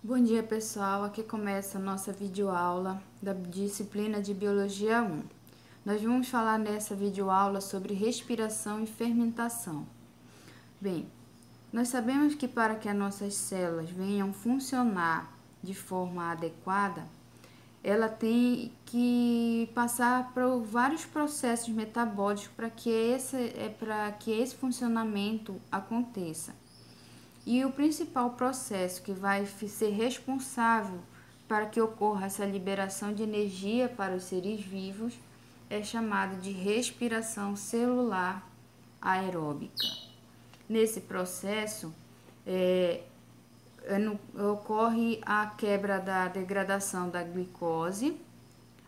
Bom dia, pessoal. Aqui começa a nossa videoaula da disciplina de Biologia 1. Nós vamos falar nessa videoaula sobre respiração e fermentação. Bem, nós sabemos que para que as nossas células venham funcionar de forma adequada, ela tem que passar por vários processos metabólicos para que esse funcionamento aconteça. E o principal processo que vai ser responsável para que ocorra essa liberação de energia para os seres vivos é chamado de respiração celular aeróbica. Nesse processo, ocorre a quebra da degradação da glicose,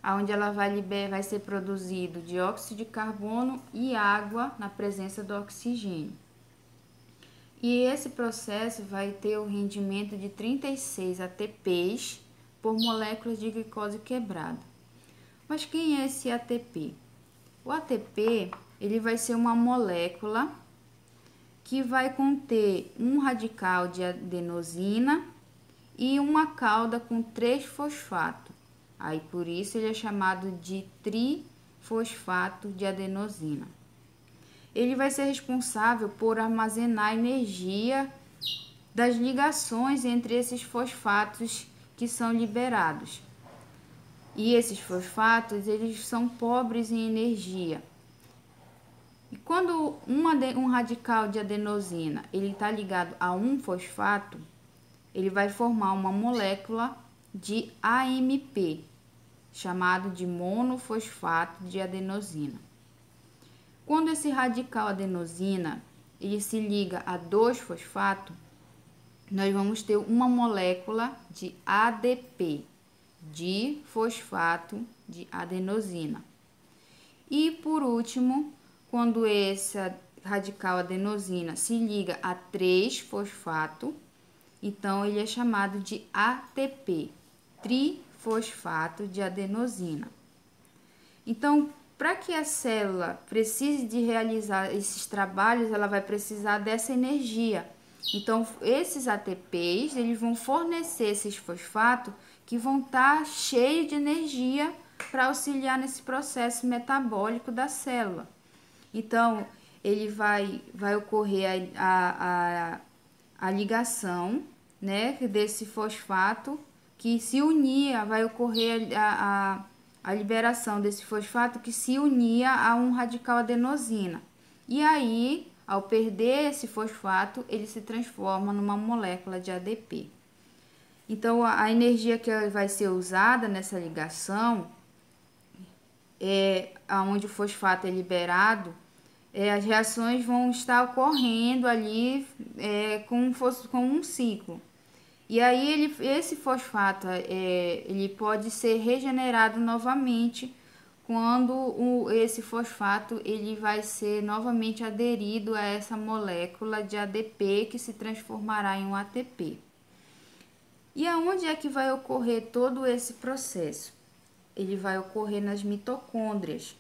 onde ela vai ser produzido dióxido de carbono e água na presença do oxigênio. E esse processo vai ter o rendimento de 36 ATPs por moléculas de glicose quebrada. Mas quem é esse ATP? O ATP ele vai ser uma molécula que vai conter um radical de adenosina e uma cauda com 3-fosfato. Aí por isso ele é chamado de trifosfato de adenosina. Ele vai ser responsável por armazenar energia das ligações entre esses fosfatos que são liberados. E esses fosfatos, eles são pobres em energia. E quando um radical de adenosina ele está ligado a um fosfato, ele vai formar uma molécula de AMP, chamado de monofosfato de adenosina. Quando esse radical adenosina ele se liga a 2-fosfato, nós vamos ter uma molécula de ADP, difosfato de adenosina. E por último, quando esse radical adenosina se liga a 3-fosfato, então ele é chamado de ATP, trifosfato de adenosina. Então, para que a célula precise de realizar esses trabalhos, ela vai precisar dessa energia. Então, esses ATPs, eles vão fornecer esses fosfatos que vão estar cheios de energia para auxiliar nesse processo metabólico da célula. Então, ele vai ocorrer a ligação, né, desse fosfato, que se unir, vai ocorrer a liberação desse fosfato que se unia a um radical adenosina. E aí, ao perder esse fosfato, ele se transforma numa molécula de ADP. Então, a energia que vai ser usada nessa ligação, onde o fosfato é liberado, as reações vão estar ocorrendo ali com um ciclo. E aí esse fosfato ele pode ser regenerado novamente quando esse fosfato ele vai ser novamente aderido a essa molécula de ADP que se transformará em um ATP. E aonde é que vai ocorrer todo esse processo? Ele vai ocorrer nas mitocôndrias,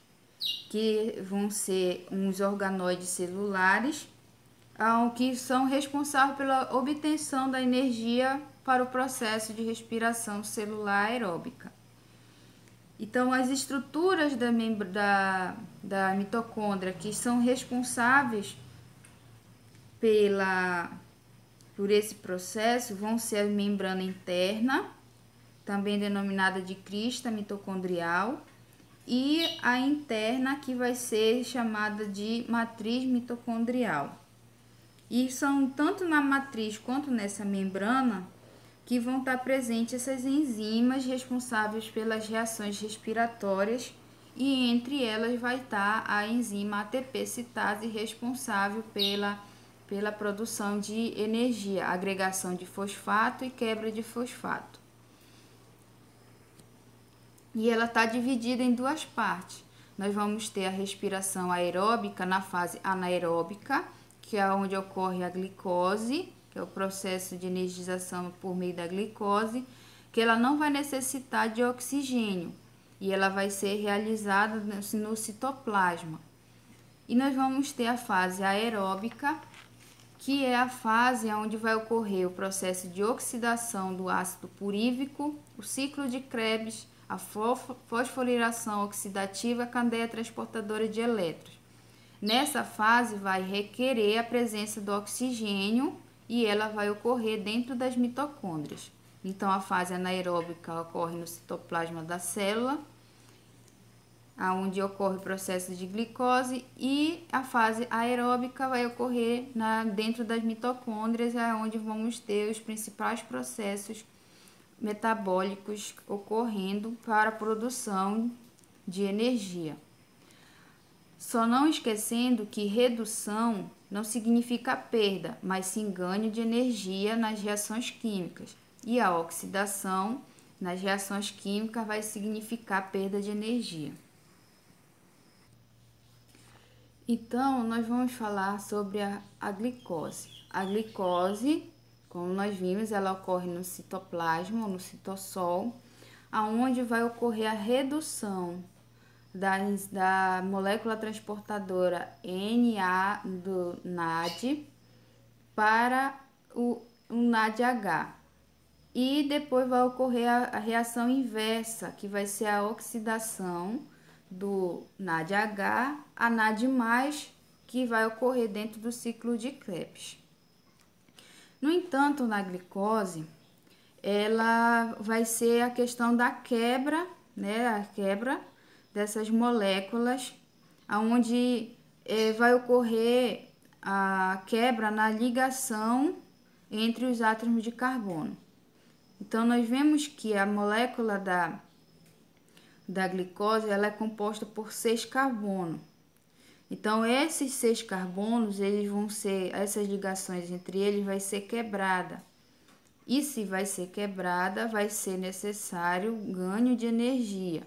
que vão ser uns organoides celulares que são responsáveis pela obtenção da energia para o processo de respiração celular aeróbica. Então, as estruturas da mitocôndria que são responsáveis por esse processo vão ser a membrana interna, também denominada de crista mitocondrial, e a interna, que vai ser chamada de matriz mitocondrial. E são tanto na matriz quanto nessa membrana que vão estar presentes essas enzimas responsáveis pelas reações respiratórias, e entre elas vai estar a enzima ATP citase, responsável pela produção de energia, agregação de fosfato e quebra de fosfato. E ela está dividida em duas partes. Nós vamos ter a respiração aeróbica na fase anaeróbica, que é onde ocorre a glicose, que é o processo de energização por meio da glicose, que ela não vai necessitar de oxigênio e ela vai ser realizada no citoplasma. E nós vamos ter a fase aeróbica, que é a fase onde vai ocorrer o processo de oxidação do ácido purívico, o ciclo de Krebs, a fosforilação oxidativa, a cadeia transportadora de elétrons. Nessa fase vai requerer a presença do oxigênio e ela vai ocorrer dentro das mitocôndrias. Então, a fase anaeróbica ocorre no citoplasma da célula, onde ocorre o processo de glicose, e a fase aeróbica vai ocorrer dentro das mitocôndrias, onde vamos ter os principais processos metabólicos ocorrendo para a produção de energia. Só não esquecendo que redução não significa perda, mas sim ganho de energia nas reações químicas. E a oxidação nas reações químicas vai significar perda de energia. Então, nós vamos falar sobre a glicose. A glicose, como nós vimos, ela ocorre no citoplasma ou no citossol, aonde vai ocorrer a redução da molécula transportadora Na do NAD para o NADH. E depois vai ocorrer a reação inversa, que vai ser a oxidação do NADH a NAD+, que vai ocorrer dentro do ciclo de Krebs. No entanto, na glicose, ela vai ser a questão da quebra, né, a quebra dessas moléculas, onde vai ocorrer a quebra na ligação entre os átomos de carbono. Então, nós vemos que a molécula da glicose ela é composta por 6 carbonos. Então, esses 6 carbonos, essas ligações entre eles vai ser quebrada. E se vai ser quebrada, vai ser necessário ganho de energia.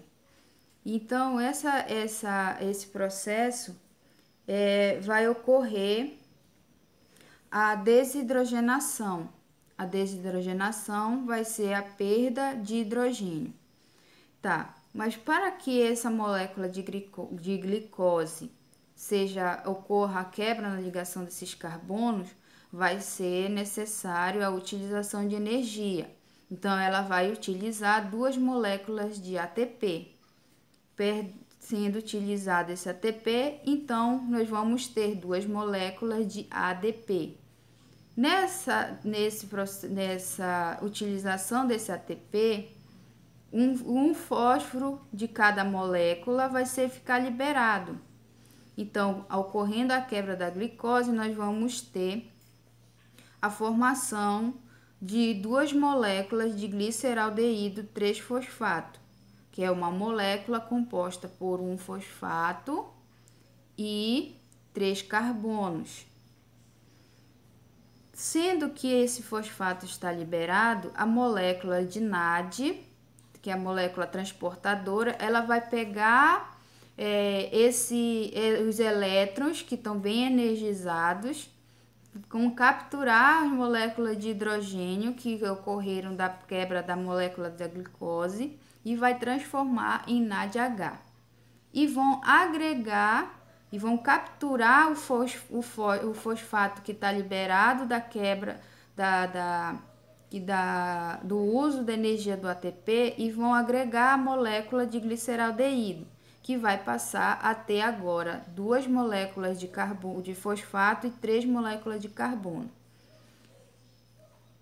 Então, esse processo vai ocorrer a desidrogenação. A desidrogenação vai ser a perda de hidrogênio. Tá, mas para que essa molécula de glicose ocorra a quebra na ligação desses carbonos, vai ser necessário a utilização de energia. Então, ela vai utilizar 2 moléculas de ATP. Sendo utilizado esse ATP, então nós vamos ter 2 moléculas de ADP. Nessa utilização desse ATP, um fósforo de cada molécula vai ficar liberado. Então, ocorrendo a quebra da glicose, nós vamos ter a formação de 2 moléculas de gliceraldeído 3-fosfato, que é uma molécula composta por um fosfato e 3 carbonos. Sendo que esse fosfato está liberado, a molécula de NAD, que é a molécula transportadora, ela vai pegar os elétrons que estão bem energizados, capturar as moléculas de hidrogênio que ocorreram da quebra da molécula da glicose e vai transformar em NADH. E vão agregar e vão capturar o fosfato que está liberado da quebra do uso da energia do ATP e vão agregar a molécula de gliceraldeído, que vai passar a ter agora 2 moléculas de fosfato e 3 moléculas de carbono.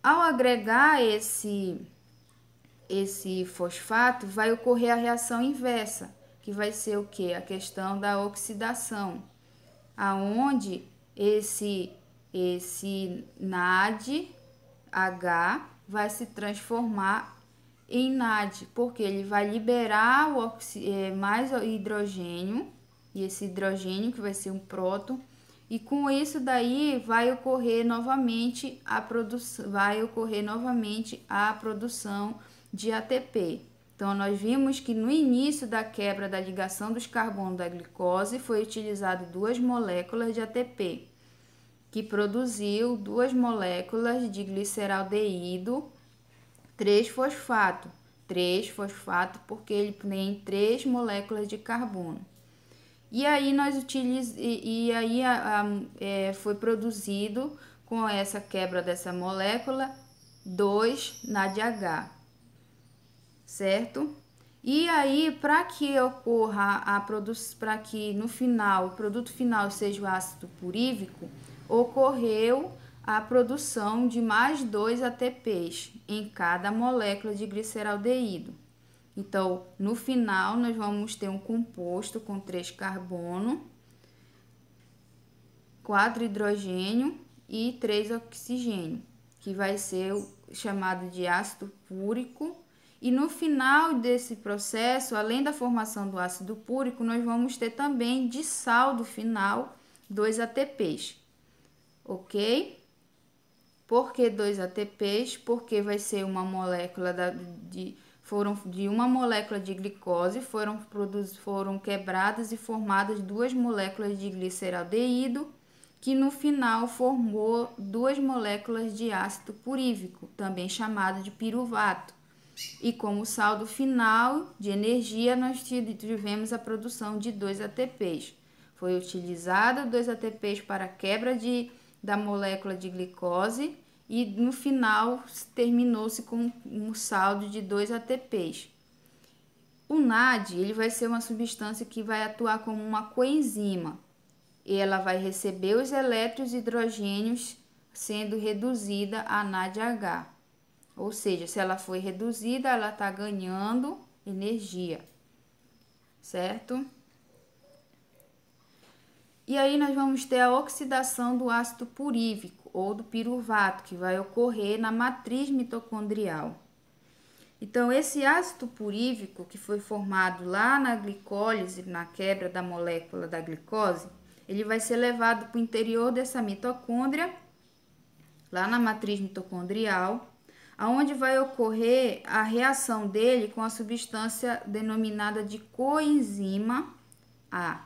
Ao agregar esse fosfato, vai ocorrer a reação inversa, que vai ser o quê? A questão da oxidação, aonde esse NADH vai se transformar em NAD, porque ele vai liberar mais hidrogênio, e esse hidrogênio que vai ser um próton, e com isso daí vai ocorrer novamente a produção de ATP. Então, nós vimos que no início da quebra da ligação dos carbonos da glicose foi utilizado 2 moléculas de ATP, que produziu 2 moléculas de gliceraldeído 3-fosfato. 3-fosfato porque ele tem 3 moléculas de carbono. E aí foi produzido com essa quebra dessa molécula, 2 NADH, certo? E aí, para que ocorra a produção, para que no final, o produto final seja o ácido purívico, ocorreu a produção de mais 2 ATPs em cada molécula de gliceraldeído. Então, no final, nós vamos ter um composto com 3 carbono, 4 hidrogênio e 3 oxigênio, que vai ser o chamado de ácido púrico. E no final desse processo, além da formação do ácido púrico, nós vamos ter também de saldo final 2 ATPs, ok? Por que 2 ATPs? Porque vai ser uma molécula de uma molécula de glicose, foram quebradas e formadas 2 moléculas de gliceraldeído, que no final formou 2 moléculas de ácido purívico, também chamado de piruvato. E como saldo final de energia, nós tivemos a produção de 2 ATPs. Foi utilizado 2 ATPs para a quebra da molécula de glicose e no final terminou-se com um saldo de 2 ATPs. O NAD ele vai ser uma substância que vai atuar como uma coenzima. E ela vai receber os elétrons e hidrogênios sendo reduzida a NADH. Ou seja, se ela foi reduzida, ela está ganhando energia, certo? E aí nós vamos ter a oxidação do ácido purívico ou do piruvato, que vai ocorrer na matriz mitocondrial. Então, esse ácido purívico que foi formado lá na glicólise, na quebra da molécula da glicose, ele vai ser levado para o interior dessa mitocôndria, lá na matriz mitocondrial, aonde vai ocorrer a reação dele com a substância denominada de coenzima A,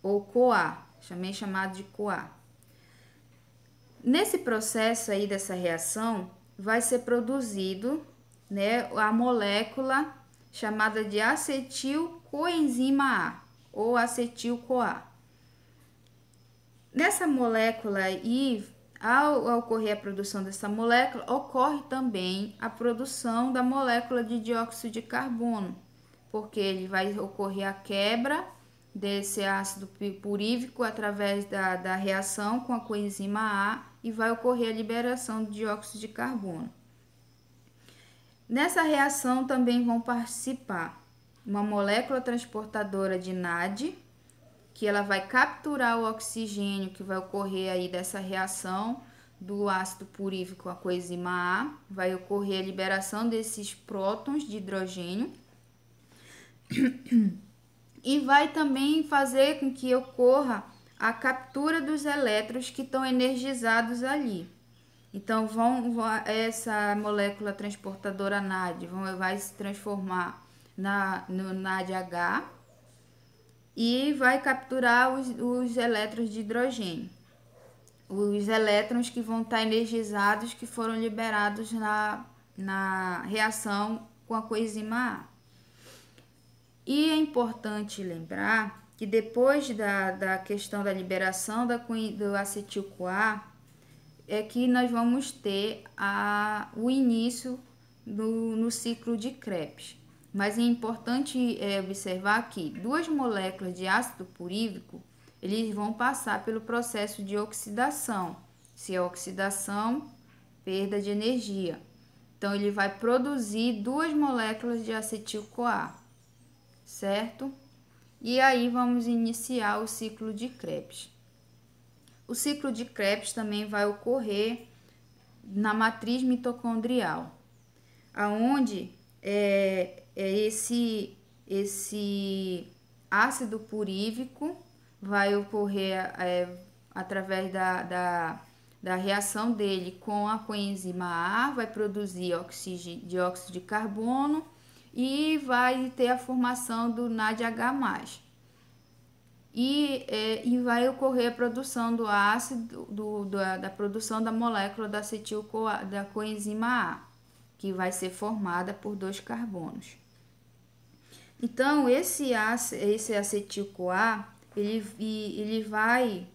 ou CoA, também chamado de CoA. Nesse processo aí dessa reação, vai ser produzido, né, a molécula chamada de acetilcoenzima A, ou acetil-CoA. Nessa molécula aí, ao ocorrer a produção dessa molécula, ocorre também a produção da molécula de dióxido de carbono, porque ele vai ocorrer a quebra desse ácido purívico através da reação com a coenzima A e vai ocorrer a liberação de dióxido de carbono. Nessa reação também vão participar uma molécula transportadora de NAD, que ela vai capturar o oxigênio que vai ocorrer aí dessa reação do ácido purívico com a coenzima A, vai ocorrer a liberação desses prótons de hidrogênio e vai também fazer com que ocorra a captura dos elétrons que estão energizados ali. Então, essa molécula transportadora NAD vai se transformar no NADH e vai capturar os elétrons de hidrogênio. Os elétrons que vão estar energizados, que foram liberados na reação com a coenzima A. E é importante lembrar que depois da questão da liberação do acetil-CoA, é que nós vamos ter o início no ciclo de Krebs. Mas é importante observar que 2 moléculas de ácido purívico, eles vão passar pelo processo de oxidação. Se é oxidação, perda de energia. Então, ele vai produzir 2 moléculas de acetil-CoA, certo? E aí vamos iniciar o ciclo de Krebs. O ciclo de Krebs também vai ocorrer na matriz mitocondrial, aonde esse ácido purívico vai ocorrer através da reação dele com a coenzima A, vai produzir dióxido de carbono e vai ter a formação do NADH+. E vai ocorrer a produção do ácido, da produção da molécula da coenzima A, que vai ser formada por 2 carbonos. Então, esse acetil-CoA, ele vai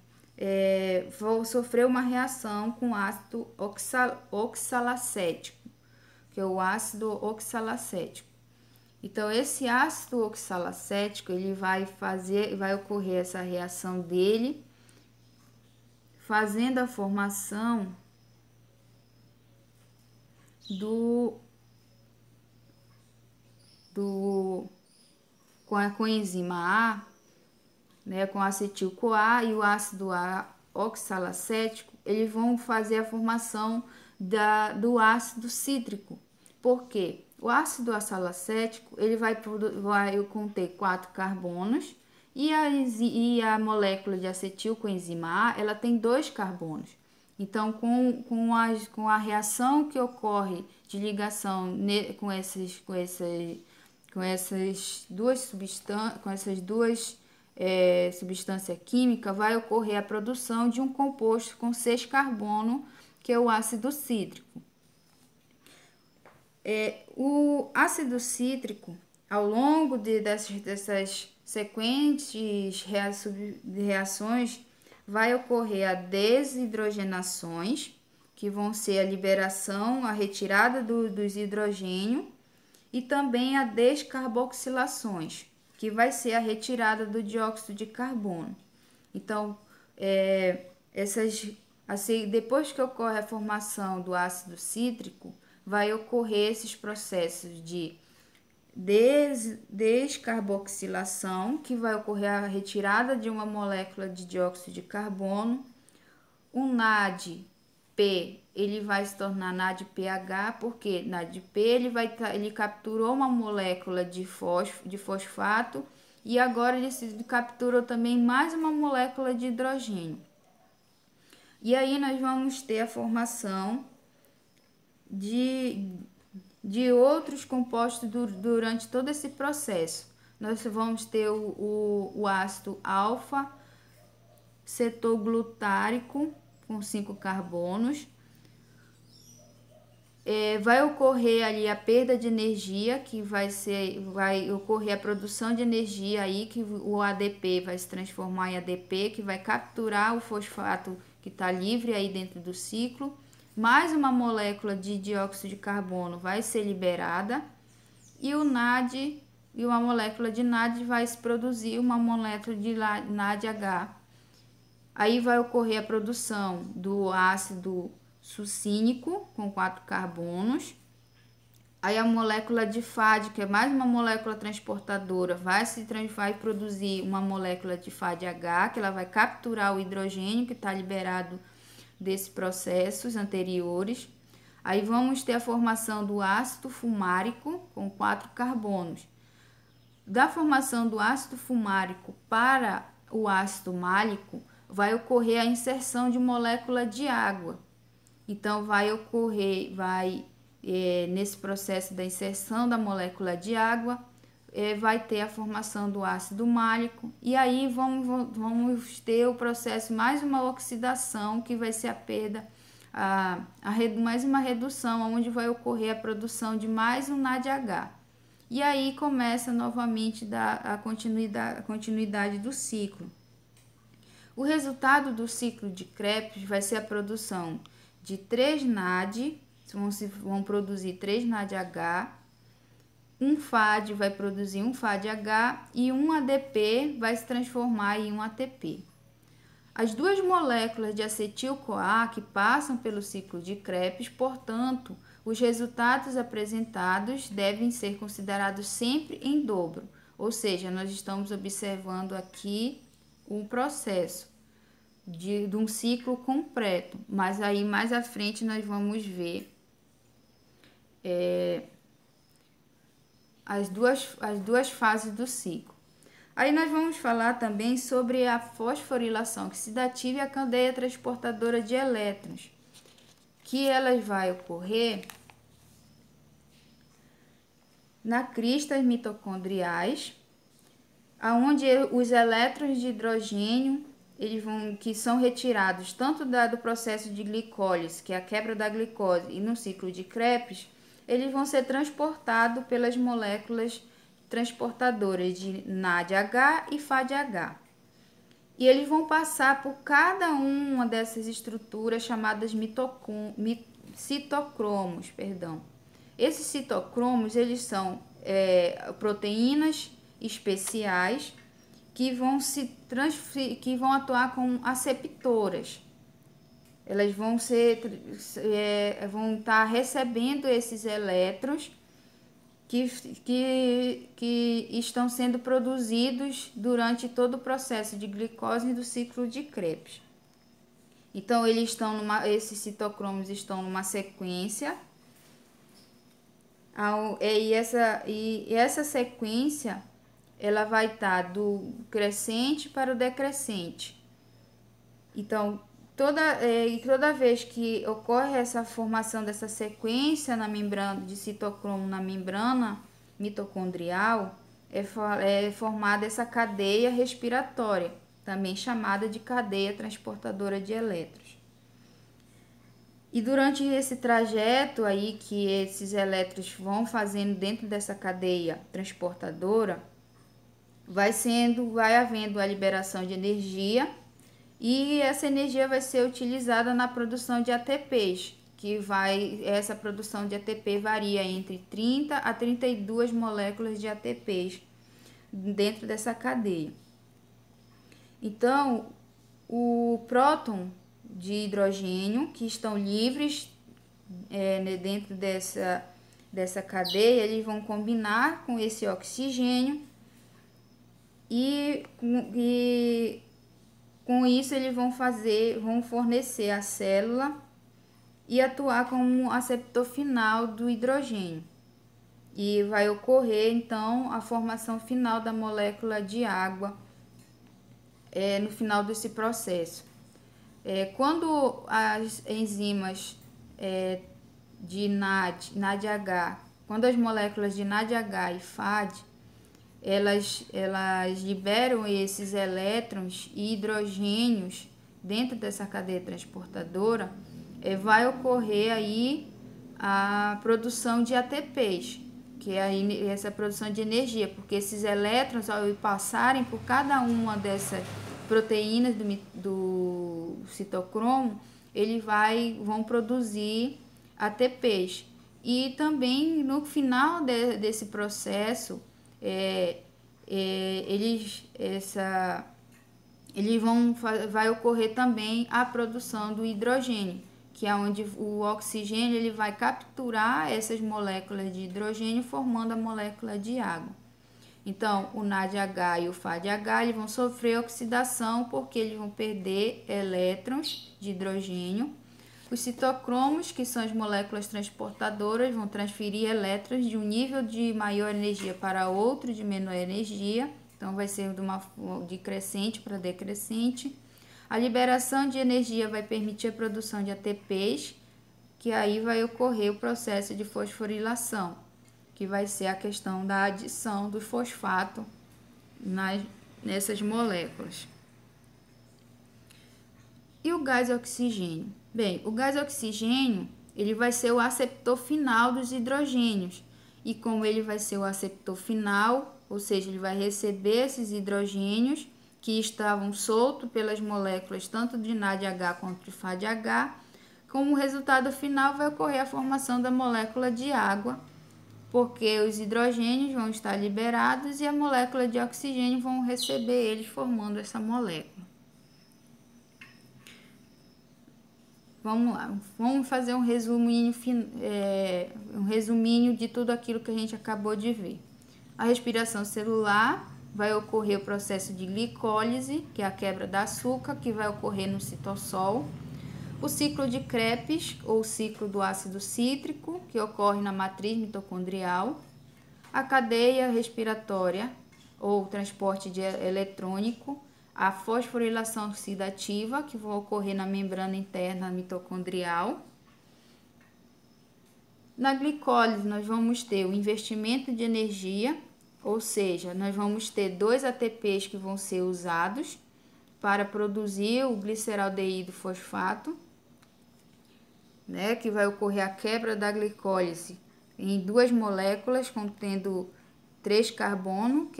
vão sofrer uma reação com ácido oxalacético, que é o ácido oxalacético. Então, esse ácido oxalacético, ele vai ocorrer essa reação dele, fazendo a formação com a coenzima A, né, com acetil-CoA e o ácido oxalacético, eles vão fazer a formação do ácido cítrico. Por quê? O ácido oxalacético, ele vai conter 4 carbonos e a molécula de acetil coenzima A, ela tem 2 carbonos. Então, com a reação que ocorre de ligação com essas duas substâncias químicas, vai ocorrer a produção de um composto com 6 carbono, que é o ácido cítrico. O ácido cítrico, ao longo dessas sequentes reações, vai ocorrer a desidrogenações, que vão ser a liberação, a retirada dos hidrogênios, e também a descarboxilações, que vai ser a retirada do dióxido de carbono. Então, depois que ocorre a formação do ácido cítrico, vai ocorrer esses processos de descarboxilação, que vai ocorrer a retirada de uma molécula de dióxido de carbono. O NADP, ele vai se tornar NADPH, porque NADP ele capturou uma molécula de fosfato e agora ele capturou também mais uma molécula de hidrogênio. E aí nós vamos ter a formação de outros compostos durante todo esse processo. Nós vamos ter o ácido alfa-cetoglutárico com 5 carbonos. Vai ocorrer ali a perda de energia, que vai ocorrer a produção de energia aí, que o ADP vai se transformar em ADP, que vai capturar o fosfato que está livre aí dentro do ciclo. Mais uma molécula de dióxido de carbono vai ser liberada e uma molécula de NAD vai se produzir uma molécula de NADH. Aí vai ocorrer a produção do ácido sucínico com 4 carbonos. Aí a molécula de FAD, que é mais uma molécula transportadora, vai produzir uma molécula de FADH, que ela vai capturar o hidrogênio que está liberado desses processos anteriores. Aí vamos ter a formação do ácido fumárico com 4 carbonos. Da formação do ácido fumárico para o ácido málico, vai ocorrer a inserção de molécula de água. Então, nesse processo da inserção da molécula de água, vai ter a formação do ácido málico, e aí vamos ter o processo, mais uma oxidação, que vai ser a perda, mais uma redução, onde vai ocorrer a produção de mais um NADH. E aí começa novamente a continuidade do ciclo. O resultado do ciclo de Krebs vai ser a produção de 3 NAD, vão produzir 3 NADH, um FAD vai produzir um FADH e um ADP vai se transformar em um ATP. As duas moléculas de acetil-CoA que passam pelo ciclo de Krebs, portanto, os resultados apresentados devem ser considerados sempre em dobro, ou seja, nós estamos observando aqui um processo de um ciclo completo, mas aí mais à frente nós vamos ver as duas fases do ciclo. Aí nós vamos falar também sobre a fosforilação oxidativa e a cadeia transportadora de elétrons, que elas vai ocorrer na cristas mitocondriais, aonde os elétrons de hidrogênio que são retirados tanto do processo de glicólise, que é a quebra da glicose, e no ciclo de Krebs, eles vão ser transportados pelas moléculas transportadoras de NADH e FADH. E eles vão passar por cada uma dessas estruturas chamadas citocromos, perdão. Esses citocromos, eles são proteínas especiais que vão que vão atuar como aceptoras. Elas vão vão estar recebendo esses elétrons que estão sendo produzidos durante todo o processo de glicose do ciclo de Krebs. Então, esses citocromos estão numa sequência, e essa sequência ela vai estar do crescente para o decrescente. Então, toda vez que ocorre essa formação dessa sequência na membrana de citocromo na membrana mitocondrial, é formada essa cadeia respiratória, também chamada de cadeia transportadora de elétrons. E durante esse trajeto aí que esses elétrons vão fazendo dentro dessa cadeia transportadora, vai havendo a liberação de energia, e essa energia vai ser utilizada na produção de ATPs, essa produção de ATP varia entre 30 a 32 moléculas de ATPs dentro dessa cadeia. Então, o próton de hidrogênio que estão livres dentro dessa cadeia, eles vão combinar com esse oxigênio e com isso eles vão fornecer a célula e atuar como aceptor final do hidrogênio. E vai ocorrer então a formação final da molécula de água no final desse processo. Quando as enzimas de NADH, quando as moléculas de NADH e FAD, elas liberam esses elétrons e hidrogênios dentro dessa cadeia transportadora, vai ocorrer aí a produção de ATPs, que é essa produção de energia, porque esses elétrons, ao passarem por cada uma dessas proteínas do citocromo, vão produzir ATPs. E também no final desse processo, vai ocorrer também a produção do hidrogênio, que é onde o oxigênio ele vai capturar essas moléculas de hidrogênio, formando a molécula de água. Então, o NADH e o FADH eles vão sofrer oxidação porque eles vão perder elétrons de hidrogênio. Os citocromos, que são as moléculas transportadoras, vão transferir elétrons de um nível de maior energia para outro de menor energia. Então, vai ser de crescente para decrescente. A liberação de energia vai permitir a produção de ATPs, que aí vai ocorrer o processo de fosforilação, que vai ser a questão da adição do fosfato nessas moléculas. E o gás oxigênio? Bem, o gás oxigênio ele vai ser o aceptor final dos hidrogênios. E como ele vai ser o aceptor final, ou seja, ele vai receber esses hidrogênios que estavam soltos pelas moléculas tanto de NADH quanto de FADH, como resultado final vai ocorrer a formação da molécula de água, porque os hidrogênios vão estar liberados e a molécula de oxigênio vão receber eles, formando essa molécula. Vamos lá, vamos fazer um resuminho de tudo aquilo que a gente acabou de ver. A respiração celular vai ocorrer o processo de glicólise, que é a quebra do açúcar, que vai ocorrer no citossol. O ciclo de Krebs, ou ciclo do ácido cítrico, que ocorre na matriz mitocondrial. A cadeia respiratória, ou transporte eletrônico. A fosforilação oxidativa, que vai ocorrer na membrana interna mitocondrial. Na glicólise, nós vamos ter o investimento de energia, ou seja, nós vamos ter 2 ATPs que vão ser usados para produzir o gliceraldeído fosfato, que vai ocorrer a quebra da glicólise em 2 moléculas contendo 3 carbono,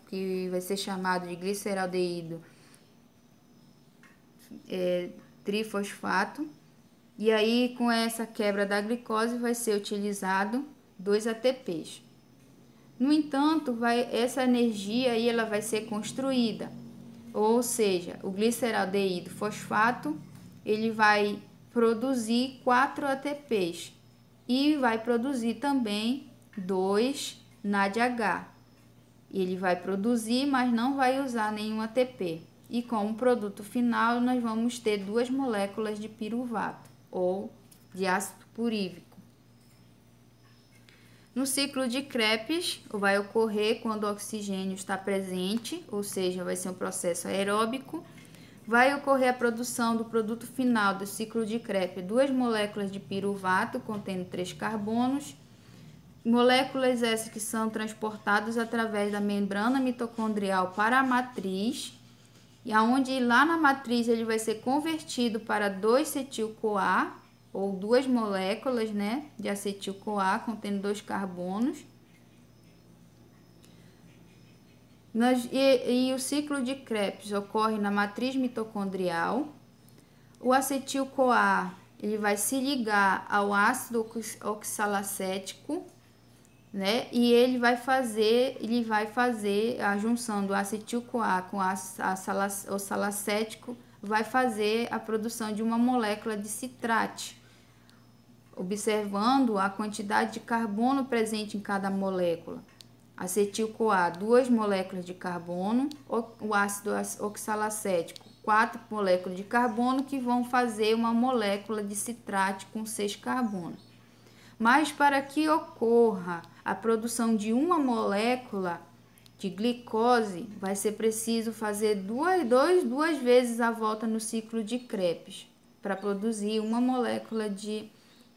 que vai ser chamado de gliceraldeído trifosfato. E aí, com essa quebra da glicose, vai ser utilizado 2 ATPs. No entanto, essa energia aí ela vai ser construída, ou seja, o gliceraldeído fosfato ele vai produzir 4 ATPs e vai produzir também 2 NADH. Ele vai produzir, mas não vai usar nenhum ATP. E como produto final, nós vamos ter 2 moléculas de piruvato ou de ácido purívico. No ciclo de Krebs, vai ocorrer quando o oxigênio está presente, ou seja, vai ser um processo aeróbico. Vai ocorrer a produção do produto final do ciclo de Krebs, 2 moléculas de piruvato contendo 3 carbonos. Moléculas essas que são transportadas através da membrana mitocondrial para a matriz, e aonde lá na matriz ele vai ser convertido para 2-acetil-CoA, ou 2 moléculas, né, de acetil-CoA contendo 2 carbonos. E o ciclo de Krebs ocorre na matriz mitocondrial. O acetil-CoA ele vai se ligar ao ácido oxalacético, né? E ele vai fazer a junção do acetil-CoA com o oxalacético, vai fazer a produção de uma molécula de citrate, observando a quantidade de carbono presente em cada molécula. Acetil-CoA, 2 moléculas de carbono, o ácido oxalacético, 4 moléculas de carbono, que vão fazer uma molécula de citrate com 6 carbonos. Mas para que ocorra a produção de uma molécula de glicose, vai ser preciso fazer duas vezes a volta no ciclo de Krebs para produzir uma molécula de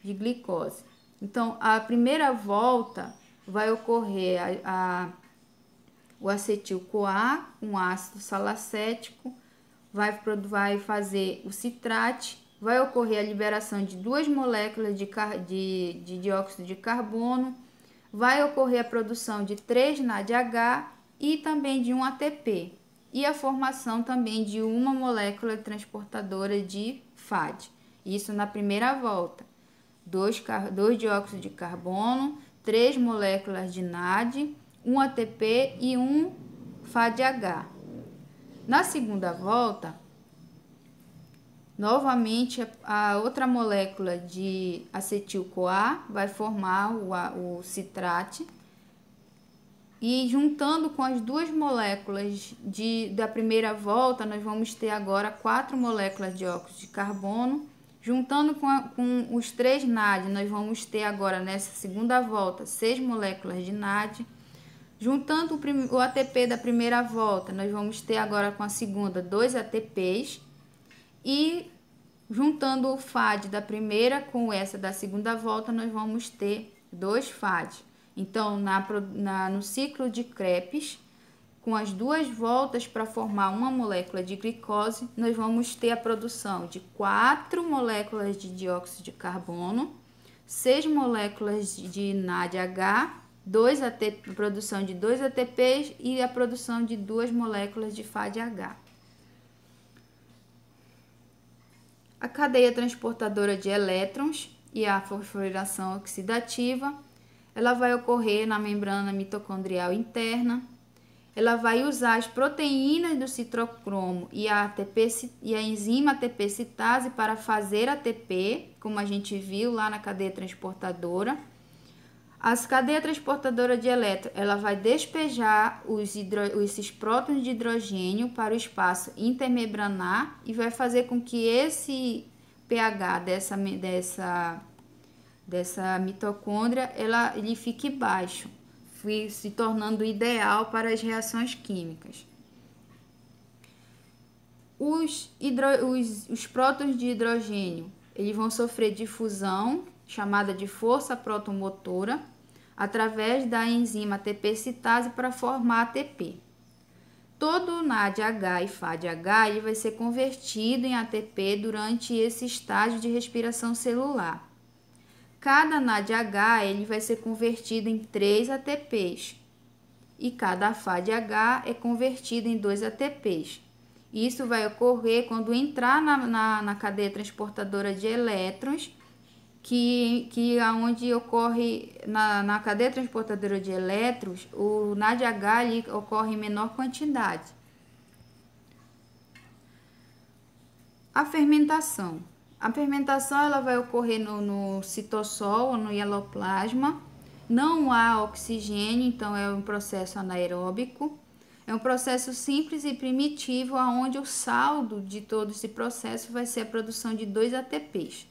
glicose. Então, a primeira volta vai ocorrer o acetil-CoA com ácido salacético, vai fazer o citrate, vai ocorrer a liberação de 2 moléculas de dióxido de carbono, vai ocorrer a produção de 3 NADH e também de 1 ATP, e a formação também de uma molécula transportadora de FAD. Isso na primeira volta. 2 dióxido de carbono, 3 moléculas de NAD, 1 ATP e 1 FADH. Na segunda volta, novamente a outra molécula de acetil-CoA vai formar o citrate, e juntando com as 2 moléculas da primeira volta, nós vamos ter agora 4 moléculas de dióxido de carbono. Juntando com os 3 NAD, nós vamos ter agora nessa segunda volta 6 moléculas de NAD. Juntando o ATP da primeira volta, nós vamos ter agora com a segunda 2 ATPs. E juntando o FAD da primeira com essa da segunda volta, nós vamos ter 2 FAD. Então, no ciclo de Krebs, com as 2 voltas para formar uma molécula de glicose, nós vamos ter a produção de 4 moléculas de dióxido de carbono, 6 moléculas de NADH, produção de 2 ATPs e a produção de 2 moléculas de FADH. A cadeia transportadora de elétrons e a fosforilação oxidativa, ela vai ocorrer na membrana mitocondrial interna. Ela vai usar as proteínas do citocromo e a enzima ATP citase para fazer ATP, como a gente viu lá na cadeia transportadora. A cadeia transportadora de elétrons, ela vai despejar esses prótons de hidrogênio para o espaço intermembranar e vai fazer com que esse pH dessa mitocôndria ele fique baixo, se tornando ideal para as reações químicas. Os prótons de hidrogênio eles vão sofrer difusão, chamada de força protomotora, através da enzima ATP citase para formar ATP. Todo NADH e FADH ele vai ser convertido em ATP durante esse estágio de respiração celular. Cada NADH ele vai ser convertido em 3 ATPs e cada FADH é convertido em 2 ATPs. Isso vai ocorrer quando entrar na cadeia transportadora de elétrons, que aonde ocorre na cadeia transportadora de elétrons, o NADH ocorre em menor quantidade. A fermentação. A fermentação ela vai ocorrer no citossol ou no hieloplasma. Não há oxigênio, então é um processo anaeróbico. É um processo simples e primitivo, onde o saldo de todo esse processo vai ser a produção de 2 ATPs.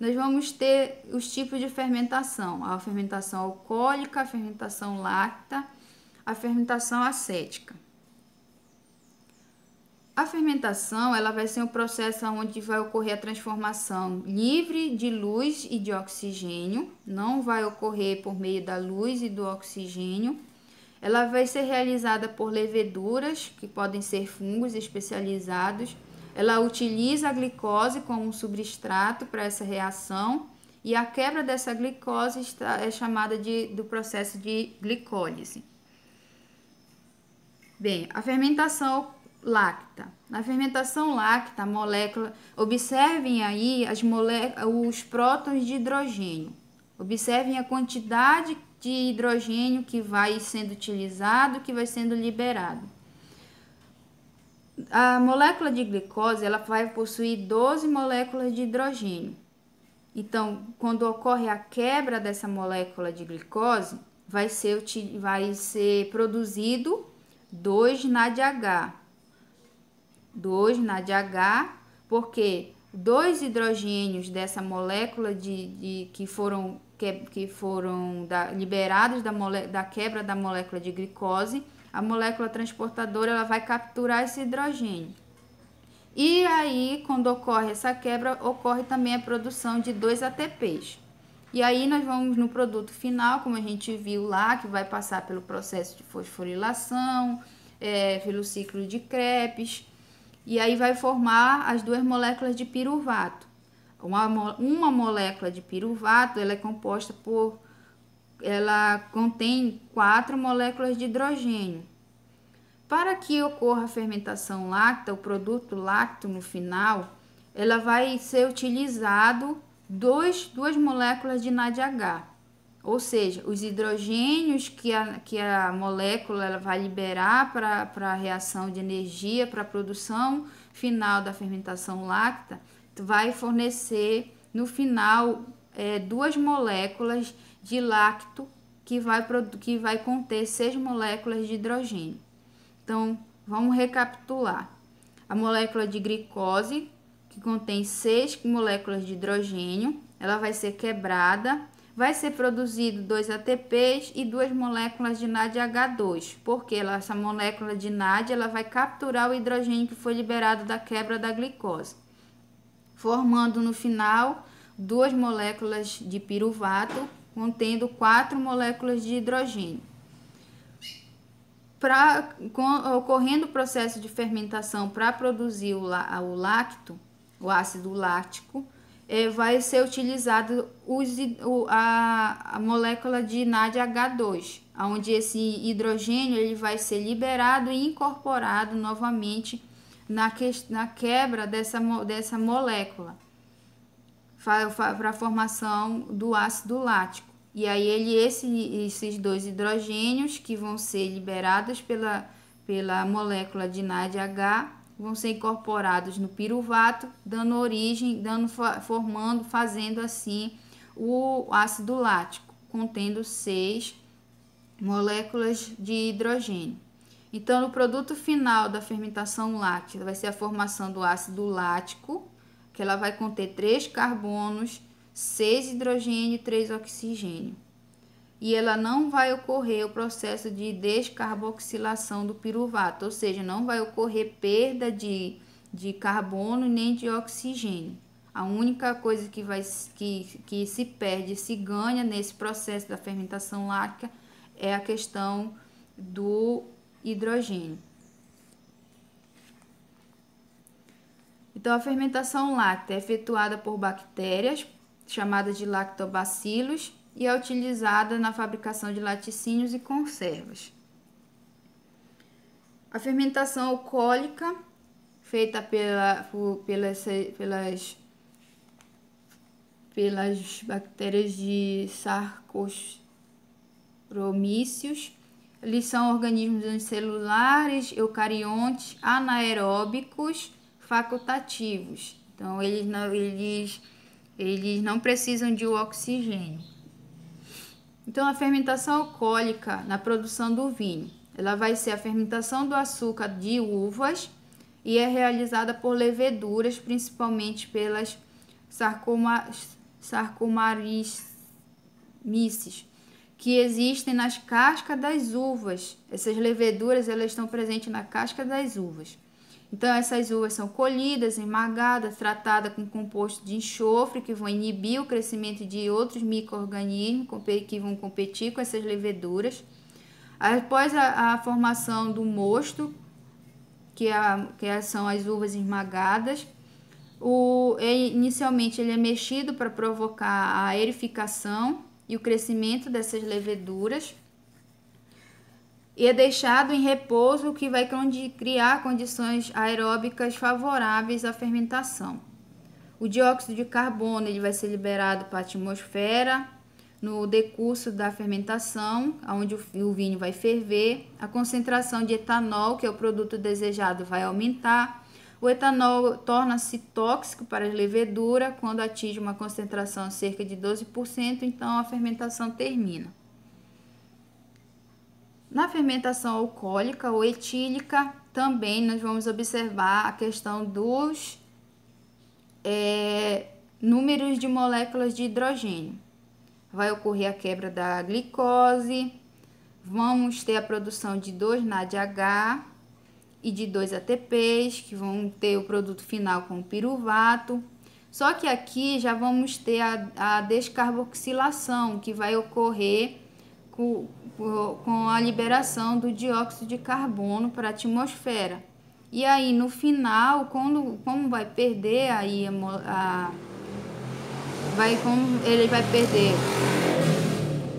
Nós vamos ter os tipos de fermentação: a fermentação alcoólica, a fermentação láctea, a fermentação acética. A fermentação ela vai ser um processo onde vai ocorrer a transformação livre de luz e de oxigênio, não vai ocorrer por meio da luz e do oxigênio. Ela vai ser realizada por leveduras, que podem ser fungos especializados. Ela utiliza a glicose como um substrato para essa reação, e a quebra dessa glicose é chamada do processo de glicólise. Bem, a fermentação láctea. Na fermentação láctea, a molécula, observem aí os prótons de hidrogênio. Observem a quantidade de hidrogênio que vai sendo utilizado, que vai sendo liberado. A molécula de glicose, ela vai possuir 12 moléculas de hidrogênio. Então, quando ocorre a quebra dessa molécula de glicose, vai ser produzido 2 NADH. 2 NADH, porque 2 hidrogênios dessa molécula que foram liberados da quebra da molécula de glicose, a molécula transportadora ela vai capturar esse hidrogênio. E aí, quando ocorre essa quebra, ocorre também a produção de 2 ATPs. E aí nós vamos no produto final, como a gente viu lá, que vai passar pelo processo de fosforilação, pelo ciclo de Krebs, e aí vai formar as 2 moléculas de piruvato. Uma molécula de piruvato, ela contém 4 moléculas de hidrogênio. Para que ocorra a fermentação láctea, o produto lácteo no final, ela vai ser utilizado 2 moléculas de NADH. Ou seja, os hidrogênios que a molécula ela vai liberar para a reação de energia, para a produção final da fermentação láctea, vai fornecer no final 2 moléculas de lácteo que vai conter 6 moléculas de hidrogênio. Então, vamos recapitular. A molécula de glicose, que contém 6 moléculas de hidrogênio, ela vai ser quebrada, vai ser produzido 2 ATPs e 2 moléculas de NADH2, porque essa molécula de NAD ela vai capturar o hidrogênio que foi liberado da quebra da glicose, formando no final 2 moléculas de piruvato, contendo 4 moléculas de hidrogênio. Ocorrendo o processo de fermentação para produzir o lácteo, o ácido láctico, vai ser utilizado a molécula de NADH2, onde esse hidrogênio ele vai ser liberado e incorporado novamente na quebra dessa molécula para a formação do ácido lático. E aí esses 2 hidrogênios que vão ser liberados pela molécula de NADH vão ser incorporados no piruvato, dando origem, fazendo assim o ácido lático, contendo 6 moléculas de hidrogênio. Então, no produto final da fermentação láctea, vai ser a formação do ácido lático, que ela vai conter 3 carbonos, 6 hidrogênio e 3 oxigênio. E ela não vai ocorrer o processo de descarboxilação do piruvato, ou seja, não vai ocorrer perda de carbono nem de oxigênio. A única coisa que se perde, se ganha nesse processo da fermentação láctea é a questão do hidrogênio. Então, a fermentação láctea é efetuada por bactérias, chamadas de lactobacilos, e é utilizada na fabricação de laticínios e conservas. A fermentação alcoólica feita pelas bactérias de Saccharomyces. Eles são organismos unicelulares, eucariontes, anaeróbicos, facultativos. Então, eles não precisam de oxigênio. Então, a fermentação alcoólica na produção do vinho, ela vai ser a fermentação do açúcar de uvas e é realizada por leveduras, principalmente pelas Saccharomyces, que existem nas cascas das uvas. Essas leveduras, elas estão presentes na casca das uvas. Então, essas uvas são colhidas, esmagadas, tratadas com composto de enxofre, que vão inibir o crescimento de outros micro-organismos que vão competir com essas leveduras. Após a formação do mosto, que são as uvas esmagadas, inicialmente ele é mexido para provocar a aerificação e o crescimento dessas leveduras, e é deixado em repouso, o que vai criar condições aeróbicas favoráveis à fermentação. O dióxido de carbono ele vai ser liberado para a atmosfera no decurso da fermentação, onde o vinho vai ferver. A concentração de etanol, que é o produto desejado, vai aumentar. O etanol torna-se tóxico para a levedura quando atinge uma concentração cerca de 12%, então a fermentação termina. Na fermentação alcoólica ou etílica, também nós vamos observar a questão dos números de moléculas de hidrogênio. Vai ocorrer a quebra da glicose, vamos ter a produção de 2 NADH e de 2 ATPs, que vão ter o produto final com piruvato. Só que aqui já vamos ter a descarboxilação, que vai ocorrer com a liberação do dióxido de carbono para a atmosfera. E aí, no final, como vai perder aí ele vai perder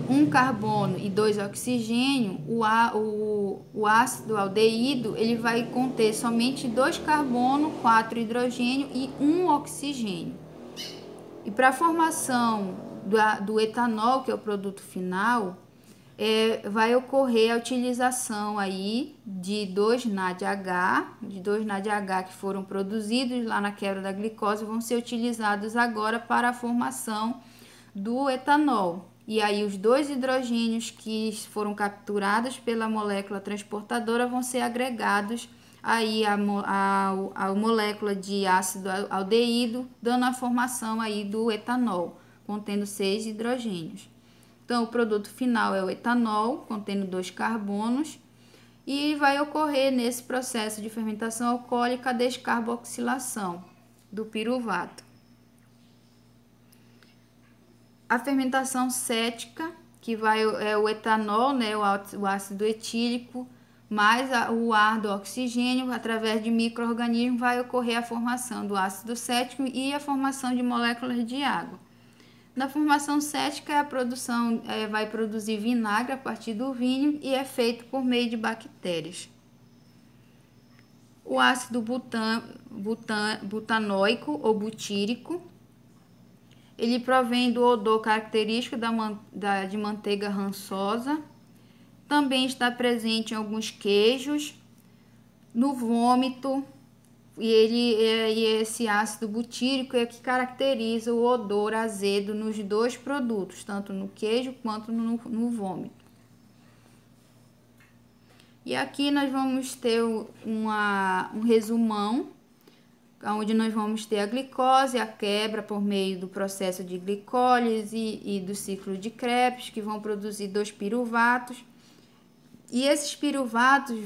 um carbono e 2 oxigênio, o ácido aldeído ele vai conter somente 2 carbono, 4 hidrogênio e 1 oxigênio. E para a formação do etanol, que é o produto final, vai ocorrer a utilização aí de 2 NADH, que foram produzidos lá na quebra da glicose, vão ser utilizados agora para a formação do etanol. E aí os 2 hidrogênios que foram capturados pela molécula transportadora vão ser agregados aí a molécula de ácido aldeído, dando a formação aí do etanol, contendo 6 hidrogênios. Então, o produto final é o etanol, contendo 2 carbonos, e vai ocorrer nesse processo de fermentação alcoólica a descarboxilação do piruvato. A fermentação cética, que é o etanol, né, o ácido etílico, mais o ar do oxigênio, através de micro-organismos, vai ocorrer a formação do ácido cético e a formação de moléculas de água. Na formação cética, a produção vai produzir vinagre a partir do vinho e é feito por meio de bactérias. O ácido butanoico ou butírico, ele provém do odor característico de manteiga rançosa. Também está presente em alguns queijos, no vômito. E esse ácido butírico é que caracteriza o odor azedo nos 2 produtos, tanto no queijo quanto no vômito. E aqui nós vamos ter um resumão, onde nós vamos ter a glicose, a quebra por meio do processo de glicólise e do ciclo de Krebs, que vão produzir 2 piruvatos. E esses piruvatos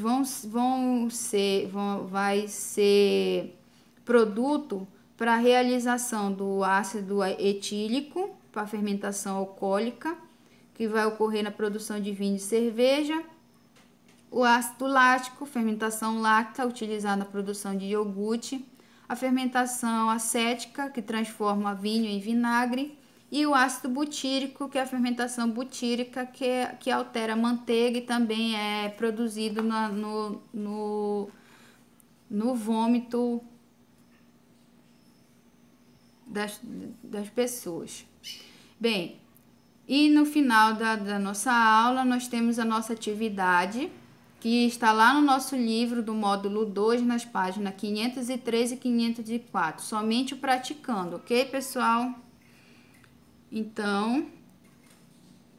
vai ser produto para a realização do ácido etílico para a fermentação alcoólica, que vai ocorrer na produção de vinho e cerveja. O ácido lático, fermentação láctea, utilizado na produção de iogurte. A fermentação acética, que transforma vinho em vinagre. E o ácido butírico, que é a fermentação butírica, que altera a manteiga e também é produzido no vômito das pessoas. Bem, e no final da nossa aula, nós temos a nossa atividade, que está lá no nosso livro do módulo 2, nas páginas 503 e 504, somente o praticando, ok, pessoal? Então,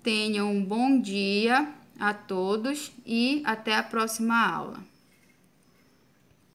tenham um bom dia a todos e até a próxima aula.